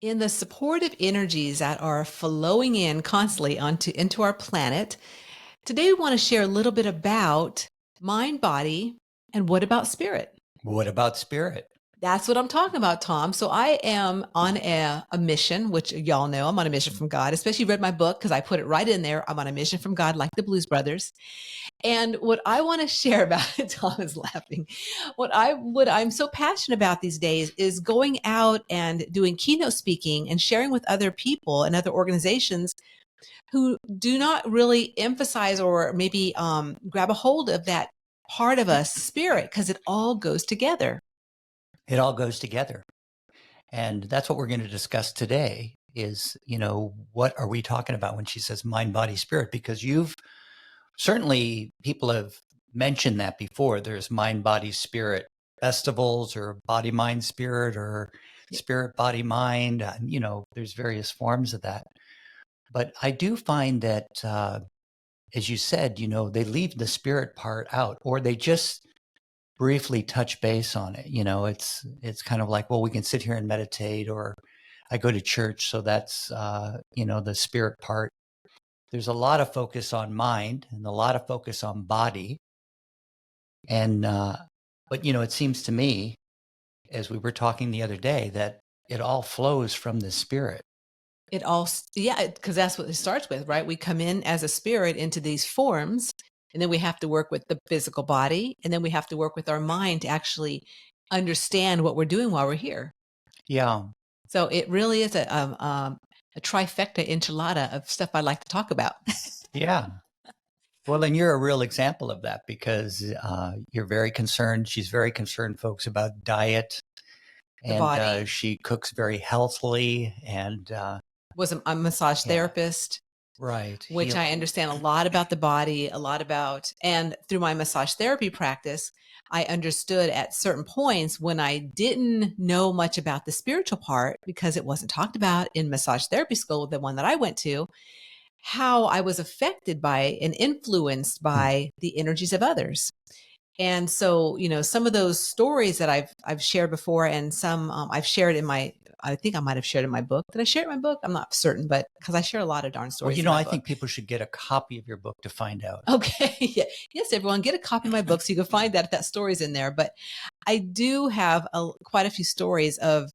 In the supportive energies that are flowing in constantly into our planet, today we want to share a little bit about mind, body, and what about spirit? What about spirit? That's what I'm talking about, Tom. So I am on a mission, which y'all know I'm on a mission from God, especially read my book because I put it right in there. I'm on a mission from God, like the Blues Brothers. And what I want to share about it, Tom is laughing. What I'm so passionate about these days is going out and doing keynote speaking and sharing with other people and other organizations who do not really emphasize or maybe grab a hold of that part of us spirit because it all goes together. It all goes together. And that's what we're going to discuss today is, what are we talking about when she says mind, body, spirit? Because you've certainly people have mentioned that before. There's mind, body, spirit festivals or body, mind, spirit or spirit, body, mind. There's various forms of that. But I do find that, as you said, they leave the spirit part out or they just briefly touch base on it. It's kind of like, well, we can sit here and meditate, or I go to church, so that's the spirit part. There's a lot of focus on mind and a lot of focus on body, and but it seems to me, as we were talking the other day, that it all flows from the spirit. It all, yeah, because that's what it starts with, right? We come in as a spirit into these forms, and then we have to work with the physical body, and then we have to work with our mind to actually understand what we're doing while we're here. Yeah. So it really is a trifecta enchilada of stuff I like to talk about. Yeah. Well, and you're a real example of that because you're very concerned. She's very concerned, folks, about diet, The and body she cooks very healthily. And was a massage yeah, therapist, right. which I understand a lot about the body, a lot about, and through my massage therapy practice, I understood at certain points when I didn't know much about the spiritual part because it wasn't talked about in massage therapy school, the one that I went to, how I was affected by and influenced by the energies of others. And so, some of those stories that I've shared before, and some I've shared in my, I think I might have shared in my book. Did I share it in my book? I'm not certain, but because I share a lot of darn Well, stories in my I book. think people should get a copy of your book to find out. Okay. Yeah. Yes, everyone, get a copy of my book so you can find that if that story's in there. But I do have quite a few stories of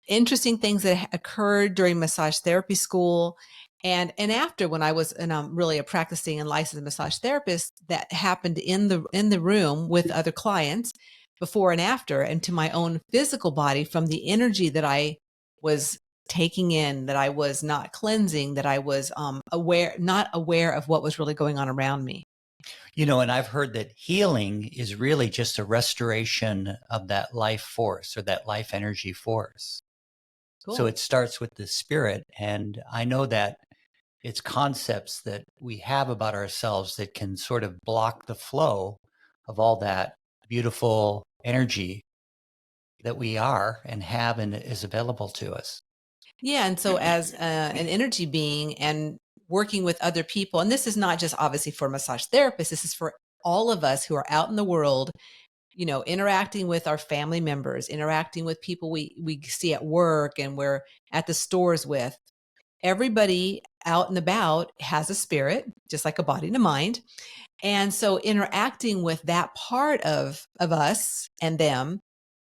interesting things that occurred during massage therapy school and after, when I was really a practicing and licensed massage therapist, that happened in the room with other clients before and after, and to my own physical body from the energy that I was taking in, that I was not cleansing, that I was not aware of what was really going on around me. And I've heard that healing is really just a restoration of that life force or that life energy force. So Cool. it starts with the spirit. And I know that it's concepts that we have about ourselves that can sort of block the flow of all that beautiful energy that we are and have and is available to us. Yeah. And so, as an energy being and working with other people, and this is not just obviously for massage therapists, this is for all of us who are out in the world, interacting with our family members, interacting with people we see at work and we're at the stores with. Everybody out and about has a spirit, just like a body and a mind. And so interacting with that part of us and them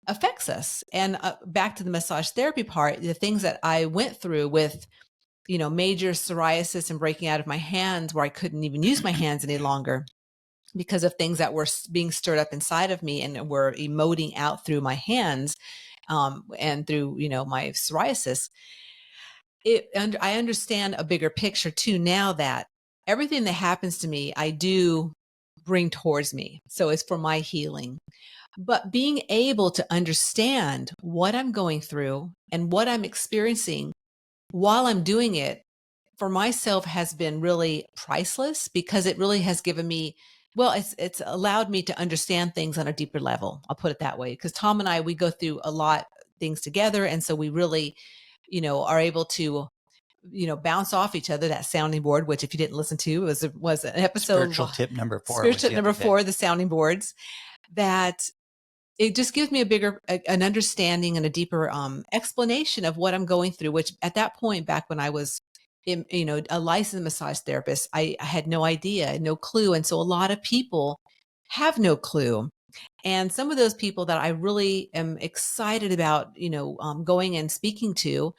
affects us. And back to the massage therapy part, the things that I went through with, major psoriasis and breaking out of my hands where I couldn't even use my hands any longer because of things that were being stirred up inside of me and were emoting out through my hands, and through, my psoriasis. I understand a bigger picture too now, that everything that happens to me, I do bring towards me. So it's for my healing. But being able to understand what I'm going through and what I'm experiencing while I'm doing it for myself has been really priceless because it really has given me, well, it's allowed me to understand things on a deeper level. I'll put it that way. Because Tom and I, we go through a lot of things together. And so we really, are able to, bounce off each other, that sounding board, which if you didn't listen to, was an episode, Spiritual tip number 4 spiritual was tip the other number day. 4, the sounding boards, that it just gives me an understanding and a deeper explanation of what I'm going through, which at that point, back when I was a licensed massage therapist, I had no idea, no clue. And so a lot of people have no clue. And some of those people that I really am excited about, going and speaking to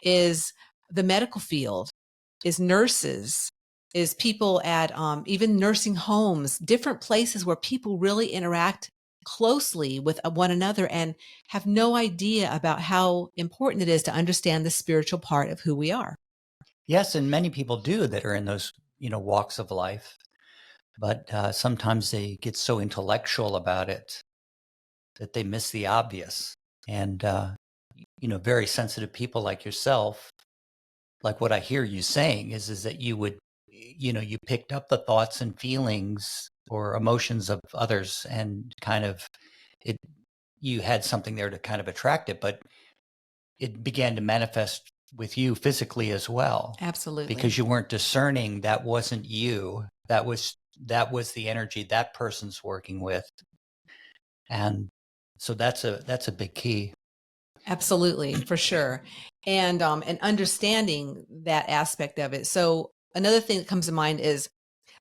is the medical field, is nurses, is people at even nursing homes, different places where people really interact closely with one another and have no idea about how important it is to understand the spiritual part of who we are. Yes, and many people do that are in those, walks of life, but sometimes they get so intellectual about it that they miss the obvious. And very sensitive people like yourself, like what I hear you saying is that you would, you picked up the thoughts and feelings or emotions of others, and kind of it, you had something there to kind of attract it, but it began to manifest with you physically as well, Absolutely. because you weren't discerning that wasn't you. That was the energy that person's working with. And so that's a big key. Absolutely, for sure. And understanding that aspect of it. So another thing that comes to mind is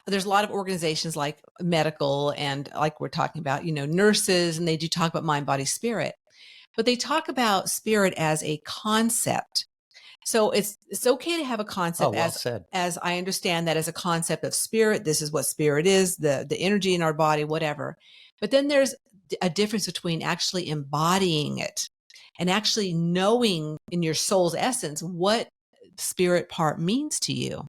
there's a lot of organizations like medical and like we're talking about, nurses, and they do talk about mind, body, spirit, but they talk about spirit as a concept. So it's okay to have a Oh, concept well said. as I understand that as a concept of spirit. This is what spirit is, the energy in our body, whatever. But then there's a difference between actually embodying it and actually knowing in your soul's essence what spirit part means to you.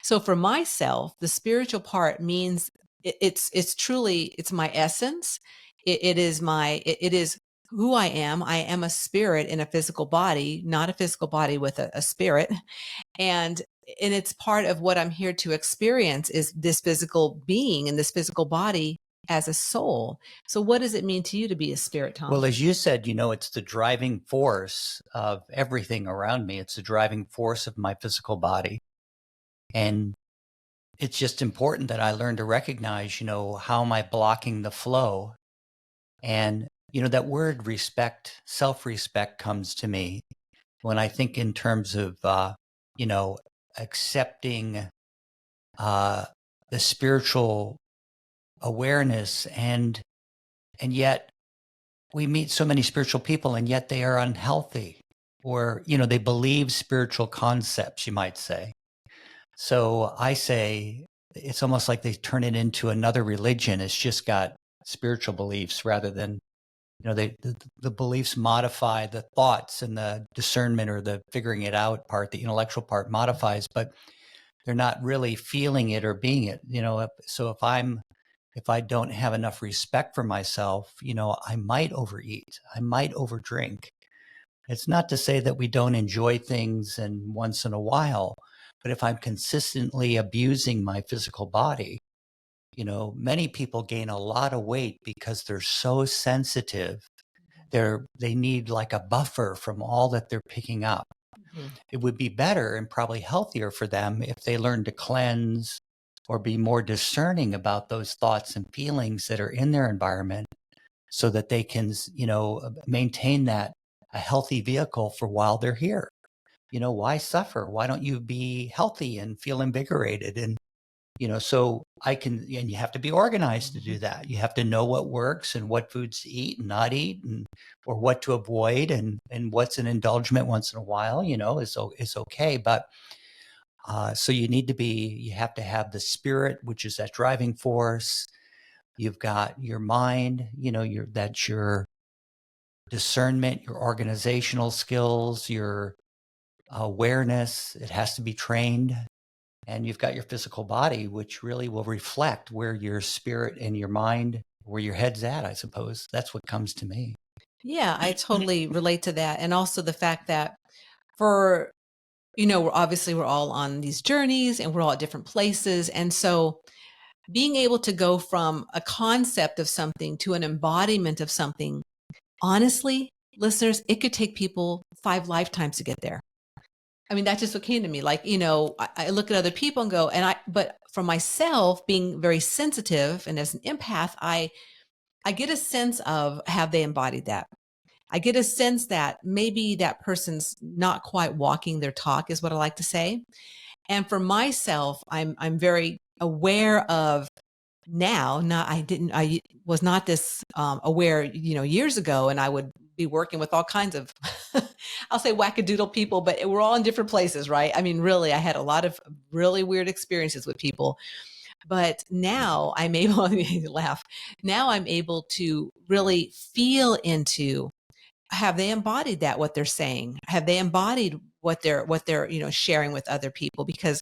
So for myself, the spiritual part means it's truly it's my essence. It is who I am. I am a spirit in a physical body, not a physical body with a spirit. And and it's part of what I'm here to experience is this physical being and this physical body as a soul. So what does it mean to you to be a spirit, Well, Tom? as you said, it's the driving force of everything around me. It's the driving force of my physical body. And it's just important that I learn to recognize, how am I blocking the flow? And, that word respect, self-respect comes to me when I think in terms of, you know, accepting uh, the spiritual awareness. And yet we meet so many spiritual people, and yet they are unhealthy, or, they believe spiritual concepts, you might say. So I say it's almost like they turn it into another religion. It's just got spiritual beliefs rather than, the beliefs modify the thoughts, and the discernment or the figuring it out part, the intellectual part modifies, but they're not really feeling it or being it. So if I don't have enough respect for myself, I might overeat, I might overdrink. It's not to say that we don't enjoy things and once in a while, but if I'm consistently abusing my physical body, many people gain a lot of weight because they're so sensitive. They need like a buffer from all that they're picking up. Mhm. It would be better and probably healthier for them if they learn to cleanse or be more discerning about those thoughts and feelings that are in their environment, so that they can, maintain that a healthy vehicle for while they're here. Why suffer? Why don't you be healthy and feel invigorated? And, so and you have to be organized to do that. You have to know what works and what foods to eat and not eat, and, or what to avoid, and what's an indulgence once in a while, is okay. But, so you have to have the spirit, which is that driving force. You've got your mind, that's your discernment, your organizational skills, your awareness. It has to be trained. And you've got your physical body, which really will reflect where your spirit and your mind, where your head's at, I suppose. That's what comes to me. Yeah, I totally relate to that. And also the fact that for, we're all on these journeys and we're all at different places. And so being able to go from a concept of something to an embodiment of something, honestly, listeners, it could take people 5 lifetimes to get there. I mean, that's just what came to me. Like, I look at other people and go, but for myself, being very sensitive and as an empath, I get a sense of, have they embodied that? I get a sense that maybe that person's not quite walking their talk, is what I like to say. And for myself, I'm very aware of now. Not I was not this aware, years ago, and I would be working with all kinds of I'll say wackadoodle people, but we're all in different places, right? I mean, really, I had a lot of really weird experiences with people, but now I'm able to laugh. Now I'm able to really feel into, have they embodied that, what they're saying? Have they embodied what they're sharing with other people? Because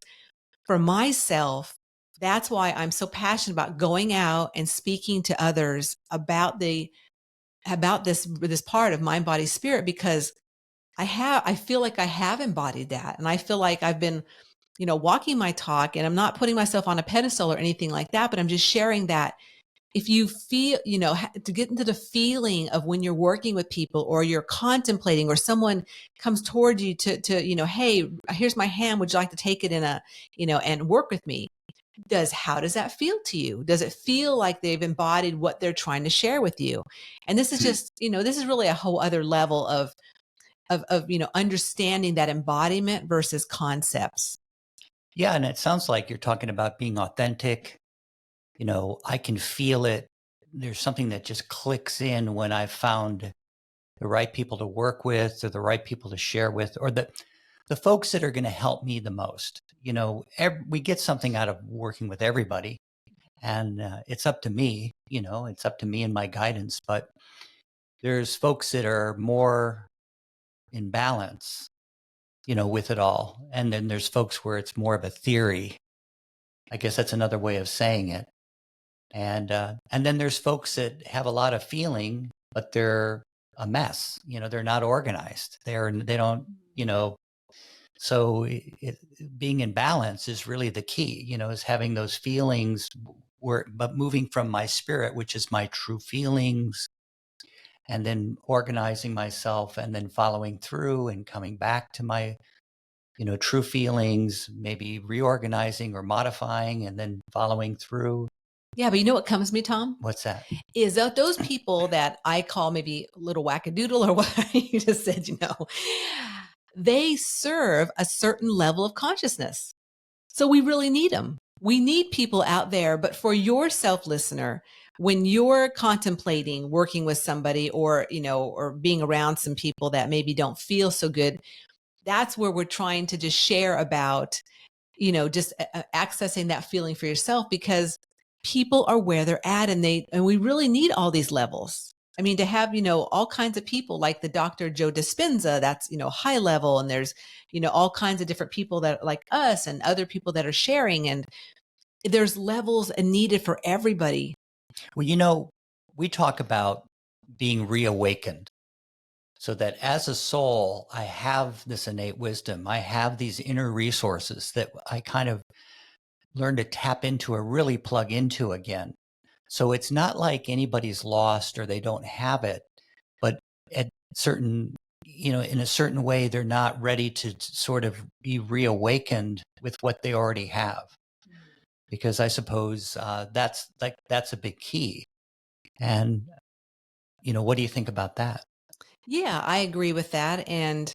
for myself, that's why I'm so passionate about going out and speaking to others about this part of mind, body, spirit, because I feel like I have embodied that. And I feel like I've been, walking my talk, and I'm not putting myself on a pedestal or anything like that, but I'm just sharing that if you feel, to get into the feeling of when you're working with people or you're contemplating, or someone comes toward you to, hey, here's my hand. Would you like to take it and work with me? How does that feel to you? Does it feel like they've embodied what they're trying to share with you? And this is just, this is really a whole other level of understanding that embodiment versus concepts. Yeah, and it sounds like you're talking about being authentic. I can feel it. There's something that just clicks in when I've found the right people to work with, or the right people to share with, or the folks that are going to help me the most. We get something out of working with everybody, and it's up to me. It's up to me and my guidance. But there's folks that are more in balance, with it all, and then there's folks where it's more of a theory. I guess that's another way of saying it. And then there's folks that have a lot of feeling, but they're a mess. They're not organized. They don't, so being in balance is really the key, is having those feelings but moving from my spirit, which is my true feelings, and then organizing myself, and then following through and coming back to my, true feelings, maybe reorganizing or modifying, and then following through. Yeah, but you know what comes to me, Tom? What's that? Is that those people that I call maybe a little wackadoodle, or what you just said, they serve a certain level of consciousness. So we really need them. We need people out there. But for yourself, listener, when you're contemplating working with somebody, or being around some people that maybe don't feel so good, that's where we're trying to just share about, just accessing that feeling for yourself, because people are where they're at, and we really need all these levels. I mean, to have, all kinds of people like the Dr. Joe Dispenza, that's, high level. And there's, all kinds of different people that like us, and other people that are sharing, and there's levels needed for everybody. Well, we talk about being reawakened, so that as a soul, I have this innate wisdom. I have these inner resources that I kind of learn to tap into or really plug into again. So it's not like anybody's lost or they don't have it, but at certain, in a certain way, they're not ready to sort of be reawakened with what they already have. Because I suppose that's a big key. And, what do you think about that? Yeah, I agree with that. And,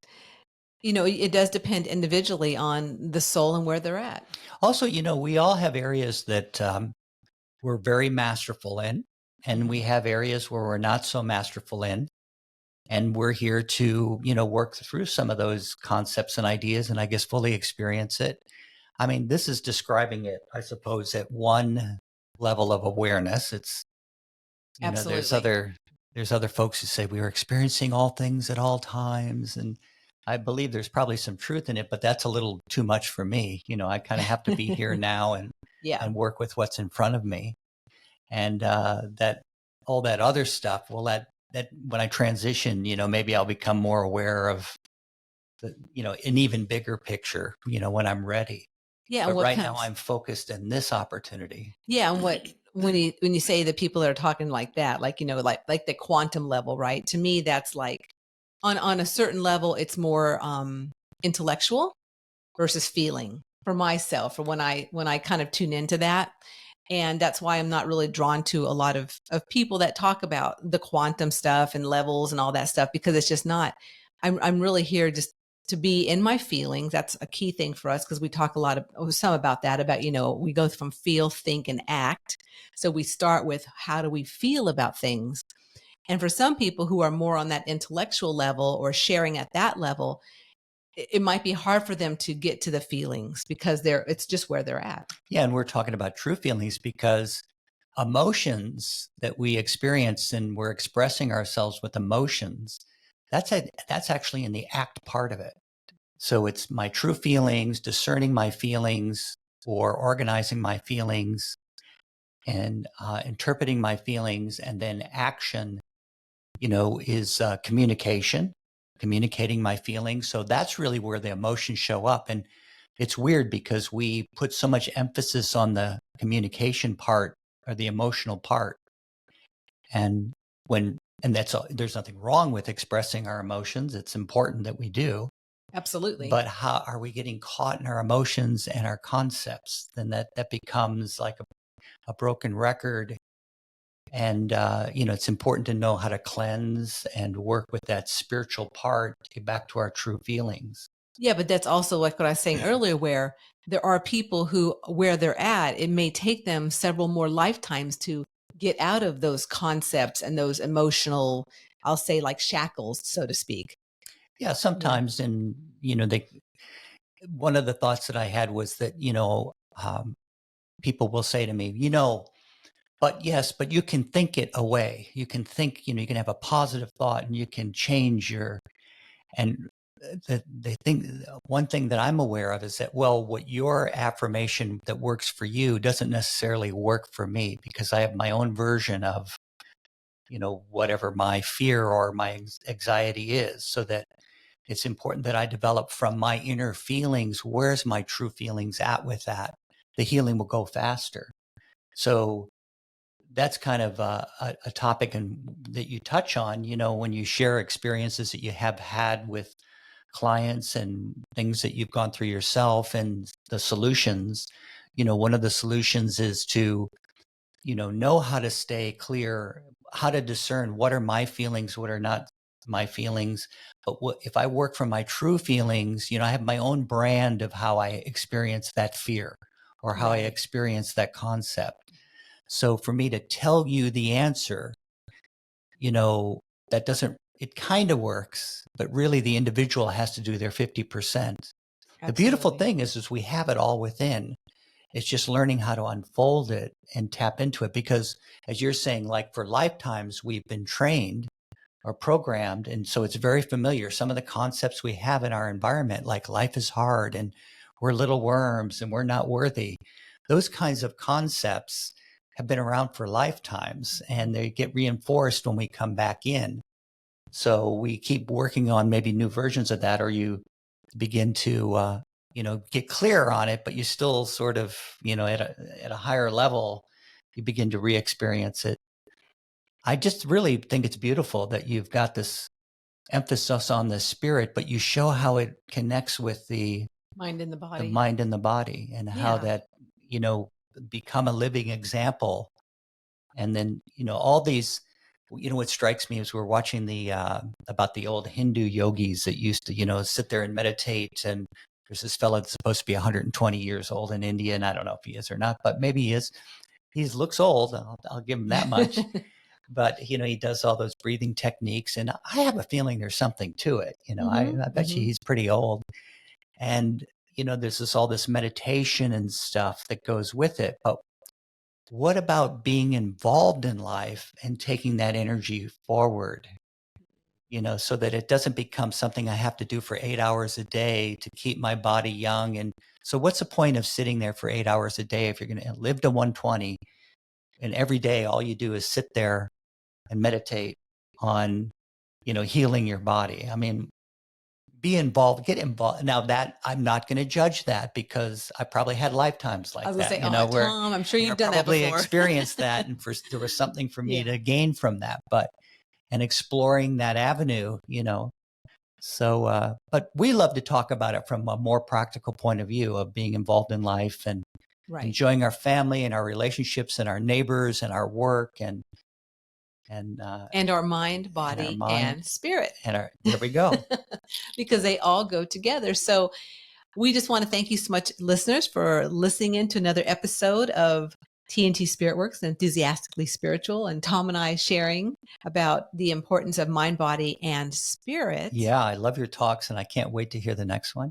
it does depend individually on the soul and where they're at. Also, we all have areas that we're very masterful in, and we Mhm. have areas where we're not so masterful in. And we're here to, work through some of those concepts and ideas, and I guess fully experience it. I mean, this is describing it, I suppose, at one level of awareness. It's, Absolutely. there's other folks who say we are experiencing all things at all times. And I believe there's probably some truth in it, but that's a little too much for me. I kind of have to be here now and Yeah. work with what's in front of me. And that all that other stuff, well, that when I transition, maybe I'll become more aware of an even bigger picture, when I'm ready. Yeah. And But what right now comes? I'm focused in this opportunity. Yeah. And what, when you say the people that are talking like that, like, like the quantum level, right? To me, that's like on a certain level, it's more intellectual versus feeling for myself, for when I kind of tune into that. And that's why I'm not really drawn to a lot of people that talk about the quantum stuff and levels and all that stuff, because it's just not. I'm really here just to be in my feelings. That's a key thing for us, because we talk a lot of some about that, about, we go from feel, think, and act. So we start with how do we feel about things. And for some people who are more on that intellectual level or sharing at that level, it might be hard for them to get to the feelings, because it's just where they're at. Yeah, and we're talking about true feelings because emotions that we experience, and we're expressing ourselves with emotions, that's actually in the act part of it. So it's my true feelings, discerning my feelings, or organizing my feelings, and interpreting my feelings, and then action, is communicating my feelings. So that's really where the emotions show up. And it's weird because we put so much emphasis on the communication part, or the emotional part. And there's nothing wrong with expressing our emotions. It's important that we do. Absolutely. But how are we getting caught in our emotions and our concepts? Then that becomes like a broken record. And, it's important to know how to cleanse and work with that spiritual part to get back to our true feelings. Yeah, but that's also like what I was saying earlier, where there are people who, where they're at, it may take them several more lifetimes to get out of those concepts and those emotional, I'll say, like shackles, so to speak. Yeah, sometimes. And, one of the thoughts that I had was that, people will say to me, but you can think it away. You can think, you can have a positive thought, and you can change and they think one thing that I'm aware of is that, well, what your affirmation that works for you doesn't necessarily work for me, because I have my own version of, whatever my fear or my anxiety is. So that it's important that I develop from my inner feelings, where's my true feelings at with that? The healing will go faster. So that's kind of a topic that you touch on, when you share experiences that you have had with clients and things that you've gone through yourself, and the solutions. One of the solutions is to, know how to stay clear, how to discern what are my feelings, what are not my feelings. But if I work from my true feelings, I have my own brand of how I experience that fear, or how I Right. experience that concept. So for me to tell you the answer, that doesn't, it kind of works, but really the individual has to do their 50%. The beautiful Absolutely. thing is we have it all within. It's just learning how to unfold it and tap into it. Because as you're saying, like for lifetimes, we've been trained or programmed. And so it's very familiar. Some of the concepts we have in our environment, like life is hard and we're little worms and we're not worthy. Those kinds of concepts have been around for lifetimes, and they get reinforced when we come back in. So we keep working on maybe new versions of that, or you begin to, get clear on it, but you still sort of, at a higher level, you begin to re-experience it. I just really think it's beautiful that you've got this emphasis on the spirit, but you show how it connects with the Mind in the body. mind and the body, and how Yeah. that, become a living example. And then, all these, what strikes me is we're watching about the old Hindu yogis that used to, sit there and meditate. And there's this fellow that's supposed to be 120 years old in India. And I don't know if he is or not, but maybe he is. He looks old. I'll give him that much. But, he does all those breathing techniques. And I have a feeling there's something to it. I bet you he's pretty old. And, there's all this meditation and stuff that goes with it. But what about being involved in life and taking that energy forward, so that it doesn't become something I have to do for 8 hours a day to keep my body young? And so what's the point of sitting there for 8 hours a day if you're going to live to 120, and every day all you do is sit there and meditate on, healing your body? I mean, be involved, get involved. Now that I'm not going to judge that, because I probably had lifetimes I like was gonna that, say, oh, where Tom, I'm sure I you've done that probably before. experienced that, and there was something for me Yeah. to gain from that, and exploring that avenue, So, but we love to talk about it from a more practical point of view of being involved in life. And Right. enjoying our family and our relationships and our neighbors and our work and our mind, and our body, mind and spirit. and our there we go. Because they all go together. So we just want to thank you so much, listeners, for listening in to another episode of TNT Spirit Works, Enthusiastically Spiritual, and Tom and I sharing about the importance of mind, body, and spirit. Yeah, I love your talks, and I can't wait to hear the next one.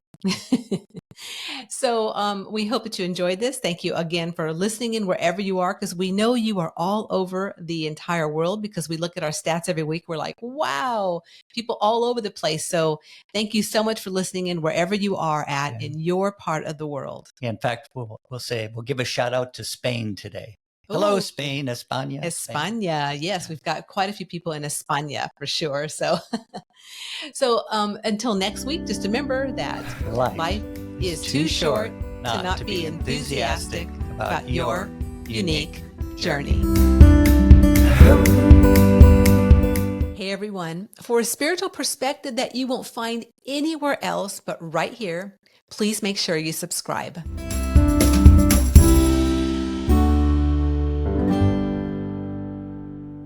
So we hope that you enjoyed this. Thank you again for listening in wherever you are, because we know you are all over the entire world, because we look at our stats every week. We're like, wow, people all over the place. So thank you so much for listening in wherever you are at in your part of the world. In fact, we'll give a shout out to Spain today. Hello, Ooh, Spain, España. Spain. España. Yes, we've got quite a few people in España for sure. So until next week, just remember that life is too short to not be enthusiastic about your unique journey. Hey everyone, for a spiritual perspective that you won't find anywhere else but right here, please make sure you subscribe.